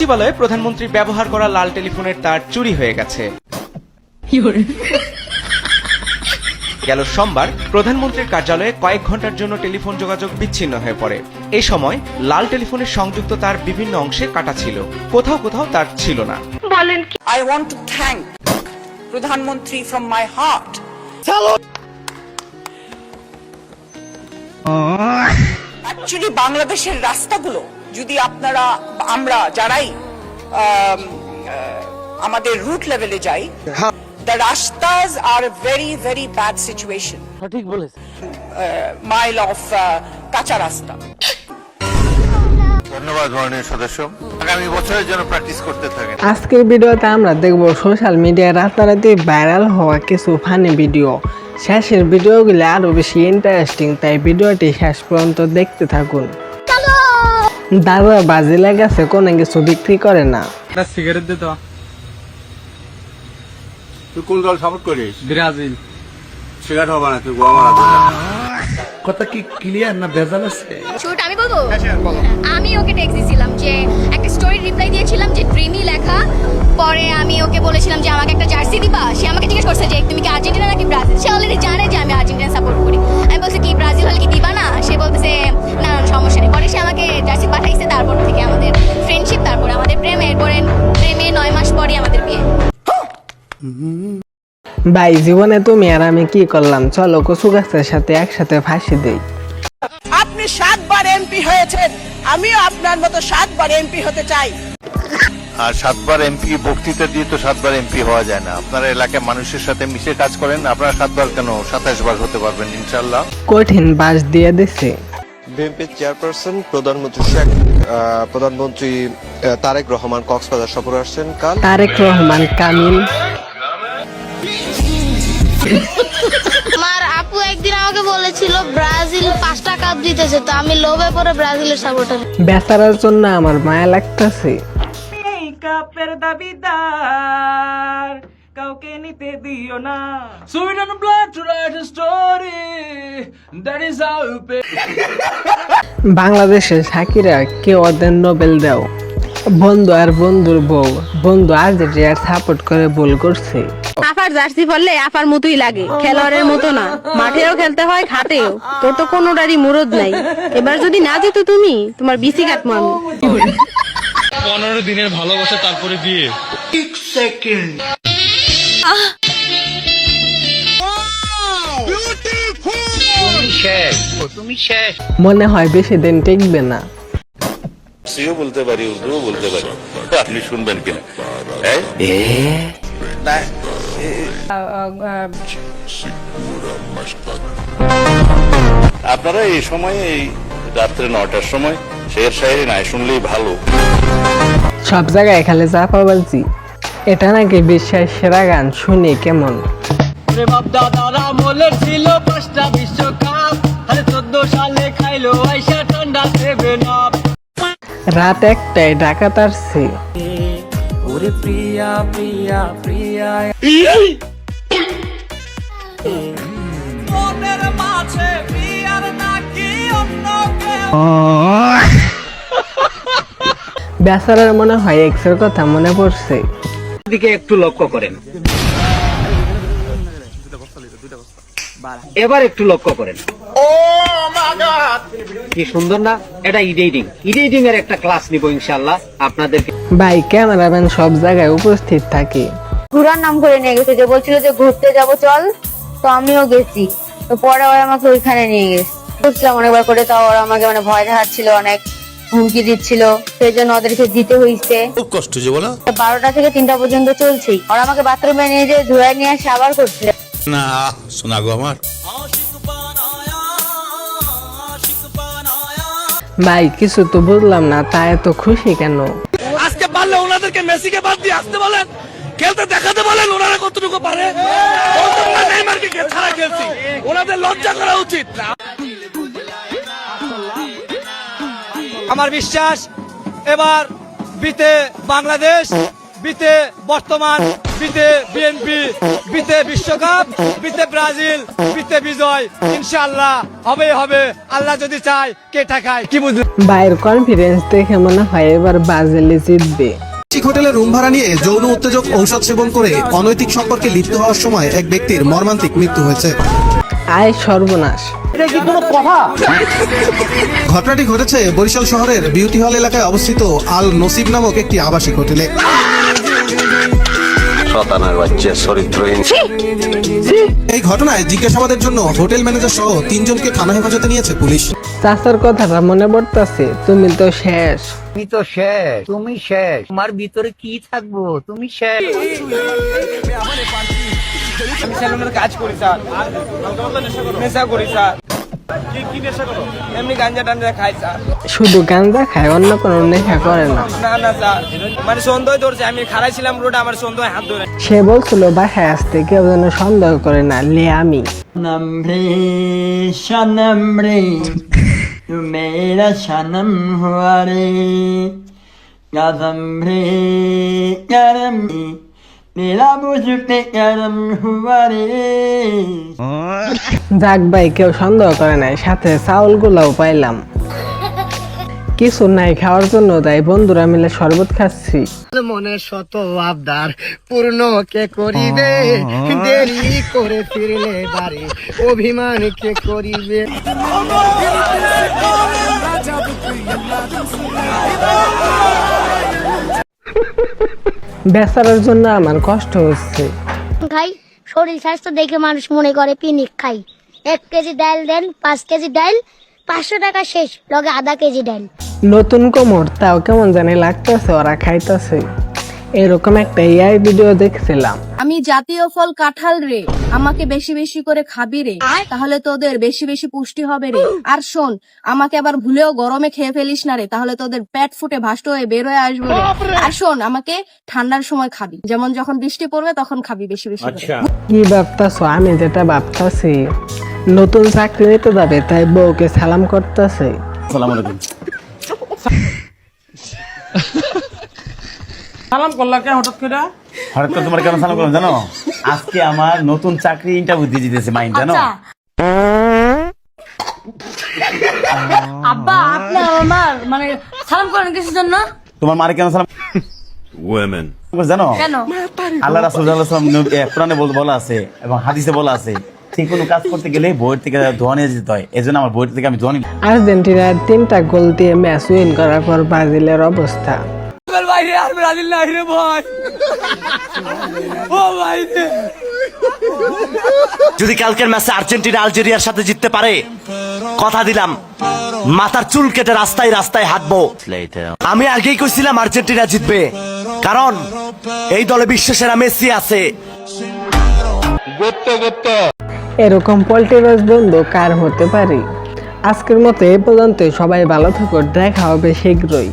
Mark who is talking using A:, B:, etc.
A: সচিবালয়ে প্রধানমন্ত্রী ব্যবহার করা লাল টেলিফোনের তার চুরি হয়ে গেছে। গেল সোমবার প্রধানমন্ত্রীর কার্যালয়ে কয়েক ঘন্টার জন্য টেলিফোন যোগাযোগ বিচ্ছিন্ন হয়ে পড়ে। এই সময় লাল টেলিফোনের সংযুক্ত তার বিভিন্ন অংশে কাটা ছিল, কোথাও কোথাও তার ছিল না।
B: I want to thank প্রধানমন্ত্রী from my heart. Actually বাংলাদেশের রাস্তাগুলো যদি আমরা যারাই আমাদের রুট লেভেলে যাই, the rastas are a very very bad situation.
C: সঠিক বলেছে।
B: Mile of কাঁচা রাস্তা।
D: ধন্যবাদ মাননীয় সদস্য, আগামী বছরের জন্য প্র্যাকটিস করতে থাকেন।
C: আজকের ভিডিওতে আমরা দেখব সোশ্যাল মিডিয়ায় রাতারাতি ভাইরাল হওয়া কিছু ফানি ভিডিও। শেষের ভিডিওগুলো আরো বেশি ইন্টারেস্টিং, তাই ভিডিওটি শেষ পর্যন্ত দেখতে থাকুন। দাদা বাজি লাগাছে, কোনো কিছু বিক্রি করে না।
E: সিগারেট দে তো।
D: তুই কোন দল সাপোর্ট করিস?
E: ব্রাজিল।
D: সিগারেট হবে না, তুই গোয়া মারা।
F: কথা কি ক্লিয়ার না ভেজাল আছে?
G: শুট আমি বলবো। আমি ওকে টেক্সট দিয়েছিলাম যে একটা স্টোরি রিপ্লাই দিয়েছিলাম যে ড্রিমি লেখা। পরে আমি ওকে বলেছিলাম যে আমাকে একটা জার্সি দিবা। সে আমাকে জিজ্ঞেস করছে যে তুমি কি আর্জেন্টিনা নাকি ব্রাজিল। সে অলরেডি জানে যে আমি আর্জেন্টিনা সাপোর্ট করি। আমি বলছি কি ব্রাজিল হলে কি দিবা না? সে বলতেছে না না সমস্যা নেই। পরে সে আমাকে জার্সি পাঠাইছে। তারপর থেকে আমাদের ফ্রেন্ডশিপ, তারপর আমাদের প্রেম, এরপরে প্রেমে 9 মাস পরে আমাদের বিয়ে।
C: ভাই জীবনে তুমি আর আমি কি করলাম, চলো কচু গাছের সাথে একসাথে ফাঁসি দেই।
B: আপনি 7 বার এমপি হয়েছেন, আমিও আপনার মতো 7 বার এমপি হতে চাই।
D: আর 7 বার এমপি বক্তৃতা দিয়ে তো 7 বার এমপি হওয়া যায় না। আপনারা এলাকায় মানুষের সাথে মিশে কাজ করেন, আপনারা 7 বার কেন 27 বার হতে পারবেন ইনশাআল্লাহ।
C: কঠিন বাস দিয়ে দিছে।
H: বিএনপি চেয়ারপারসন প্রধানমন্ত্রী তারেক রহমান কক্সবাজার সফরে আসছেন কাল।
C: তারেক রহমান কামিল।
I: আমার আপু একদিন আমাকে বলেছিল ব্রাজিল 5টা কাপ জিতেছে, তো আমি লোভে পড়ে ব্রাজিলের সাপোর্টার।
C: বেচারার জন্য আমার মায়া লাগতেছে।
A: এই কাপের দাবিদার কাউকে নিতে দিও না।
E: Sweden blood to write a story, that is how you pay.
C: বাংলাদেশের সাকিরা কে ওদের নোবেল দাও। বন্ধু আর বন্ধুর বউ, বন্ধু আর্জেন্টিনার সাপোর্ট করে ভুল করছে।
J: আফার জার্সি পরলে আফার মতোই লাগে, খেলোয়াড়ের মতো না। মাঠেও খেলতে হয়, ঘাটেও। তোর তো কোনোটারই মুরদ নাই। এবার যদি না যেত তুমি, তোমার বিসি কাটবো আমি।
E: 15 দিনের ভালোবাসা, তারপরে বিয়ে।
C: মনে হয় বেশি দিন টিকবে না।
D: সিও বলতে পারি, উর্দুও বলতে পারি, আপনি শুনবেন কিনা? আপনারা এই সময়, এই রাত্রে 9টার সময় শের শায়েরি নাই শুনলেই ভালো।
C: সব জায়গায় খালি চাপাবাজি। এটা নাকি বিশ্বের সেরা গান, শুনি কেমন।
E: বাপ দাদারা মোলের ছিল 5টা বিশ্বকাপ, আরে 14 সালে খাইলো আইসা ঠান্ডা 7 আপ।
C: রাত 1টায় ঢাকা তারছে।
E: ওরে প্রিয়া প্রিয়া প্রিয়া, মনের মাঝে প্রিয়ার নাকি অন্য কেউ।
C: বেচারার মনে হয় এক্সের কথা মনে পড়ছে।
K: দিকে একটু লক্ষ্য করেন, এবার একটু লক্ষ্য করেন। কি সুন্দর না? এটা এডিটিং এর একটা ক্লাস নিব ইনশাআল্লাহ আপনাদেরকে।
C: ভাই ক্যামেরাম্যান সব জায়গায় উপস্থিত থাকে।
I: ঘোরার নাম করে নিয়ে গেছে, যে বলছিল যে ঘুরতে যাব চল, তো আমিও গেছি। তো পরে ওরা আমাকে ওইখানে নিয়ে গেছে। বুঝলাম অনেকবার করে, তাও ওরা আমাকে ভয় দেখাচ্ছিল, অনেক হুমকি দিচ্ছিল। সেই জন্য ওদেরকে দিতে হয়েছে।
F: খুব কষ্ট যে বলো।
I: 12টা থেকে 3টা পর্যন্ত চলছেই। ওরা আমাকে বাথরুমে নিয়ে যে ধুয়ে নিয়ে আসে আবার করছিল।
F: না শোনা গো আমার
C: ভাই কিছু তো বুঝলাম না, তা এত খুশি কেন?
E: আজকে পারলে ওনাদেরকে মেসিকে বাদ দিয়ে আসতে বলেন, খেলতে দেখাতে বলেন ওনারা কতটুকু পারে। নেইমারকে ছাড়া খেলছি, ওনাদের লজ্জা করা উচিত। আমার বিশ্বাস এবার বিতে বাংলাদেশ বিতে বর্তমান, বিতে বিএনপি, বিতে বিশ্বকাপ, বিতে ব্রাজিল, বিতে বিজয়। ইনশাআল্লাহ হবে হবে, আল্লাহ যদি চায়, কে ঠেকায় কি বুঝলেন?
C: ভাইয়ের কনফিডেন্স দেখে মনে হয় এবার ব্রাজিলই জিতবে।
L: হোটেলে রুম ভাড়া নিয়ে যৌন উত্তেজক ঔষধ সেবন করে অনৈতিক সম্পর্কে লিপ্ত হওয়ার সময় এক ব্যক্তির মর্মান্তিক মৃত্যু হয়েছে।
C: আয় সর্বনাশ।
L: ঘটনাটি ঘটেছে বরিশাল শহরের বিউটি হল এলাকায় অবস্থিত আল নসিব নামক একটি আবাসিক হোটেলে। এই ঘটনায় জিজ্ঞাসাবাদের জন্য হোটেল ম্যানেজার সহ 3 জনকে থানা হেফাজতে নিয়েছে পুলিশ।
C: চাচার কথাটা মনে পড়তেছে, তুমি তো শেষ।
K: তুমি তো শেষ, তুমি শেষ, তোমার ভিতরে কি থাকবো, তুমি শেষ।
E: আমি সেলুনের কাজ করি স্যার, নেশা করি স্যার। কি নেশা করো? এমনি গাঞ্জা টাঞ্জা খাই স্যার।
C: শুধু গাঁজা খায়, অন্য কোনো নেশা করে না।
E: না না স্যার, মানে সন্দেহ ধরছে, আমি খারাই ছিলাম রোডে, আমার সন্দেহ হাত ধরে।
C: সে বলছিল বাসায় আসতে কেউ যেন সন্দেহ করে না, লে আমি
K: মেরা সনম হুয়া রে কদম রে করম মেরা মুঝপে করম হুয়া রে।
C: যাক ভাই, কেউ সন্দেহ করে নাই, সাথে চাউল গুলাও পাইলাম। কিছু নাই খাওয়ার জন্য, তাই বন্ধুরা মিলে শরবত খাচ্ছি।
K: মনে শত আবদার পূর্ণ কে করিবে, দেরি করে ফিরলে বাড়ি অভিমান কে করিবে।
C: বেচারার জন্য আমার কষ্ট হচ্ছে।
G: খাই শরীর স্বাস্থ্য দেখে মানুষ মনে করে পিনিক খাই। 1 কেজি ডাল দেন, 5 কেজি ডাল, 500 টাকা শেষ, লগে আধা কেজি ডাল।
C: নতুন কোমর, তাও কেমন জানি লাগতেছে ওরা খাইতেছে। এরকম একটা এআই ভিডিও দেখছিলাম।
J: আমি জাতীয় ফল কাঁঠাল রে, আমাকে বেশি বেশি করে খাবি রে, তাহলে তোদের বেশি বেশি পুষ্টি হবে রে। আর শোন, আমাকে আবার ভুলেও গরমে খেয়ে ফেলিস না রে, তাহলে তোদের পেট ফুটে ভাষ্ট হয়ে বের হয়ে আসবে রে। আর শোন, আমাকে ঠান্ডার সময় খাবি, যেমন যখন বৃষ্টি পড়বে তখন খাবি বেশি বেশি করে।
C: কি ভাবতাছো? আমি যেটা ভাবতাছি, নতুন চাকরি নিতে যাবে, তাই বউকে সালাম করতেছে।
E: সালাম করলা কে হঠাৎ করে?
M: হঠাৎ করে তোমার কেন সালাম করলাম জানো? আজকে আমার নতুন চাকরি ইন্টারভিউ দিয়ে দিতেছে মাইন্ড, জানো?
J: আব্বা, আপনি আমার মানে সালাম করেন কিসের জন্য?
M: তোমার মারে কেন সালাম জানো?
J: কেন?
M: আল্লাহ রাসূল সাল্লাল্লাহু আলাইহি ওয়াসাল্লাম কোরআনে বলা আছে এবং হাদিসে বলা আছে, ঠিক কোনো কাজ করতে গেলে বইয়ের থেকে দোয়া নিয়ে যেতে হয়। এজন্য আমার বইয়ের থেকে আমি দোয়া নিই।
C: আর্জেন্টিনার 3টা গোল দিয়ে ম্যাচ উইন করার পর ব্রাজিলের অবস্থা।
E: বাইরে আর ব্রাজিল নাই রে ভাই, ও ভাই রে। যদি কালকের ম্যাচে আর্জেন্টিনা আলজেরিয়ার সাথে জিততে পারে, কথা দিলাম মাথার চুল কেটে রাস্তায় রাস্তায় হাঁটবো। আমি আগেই কইছিলাম আর্জেন্টিনা জিতবে, কারণ এই দলে বিশ্বের মেসি আছে।
C: এরকম পোল্ট্রিবাজ বন্ধু কার হতে পারে? আজকের মতো এ পর্যন্ত, সবাই ভালো থাকো, দেখা হবে শীঘ্রই।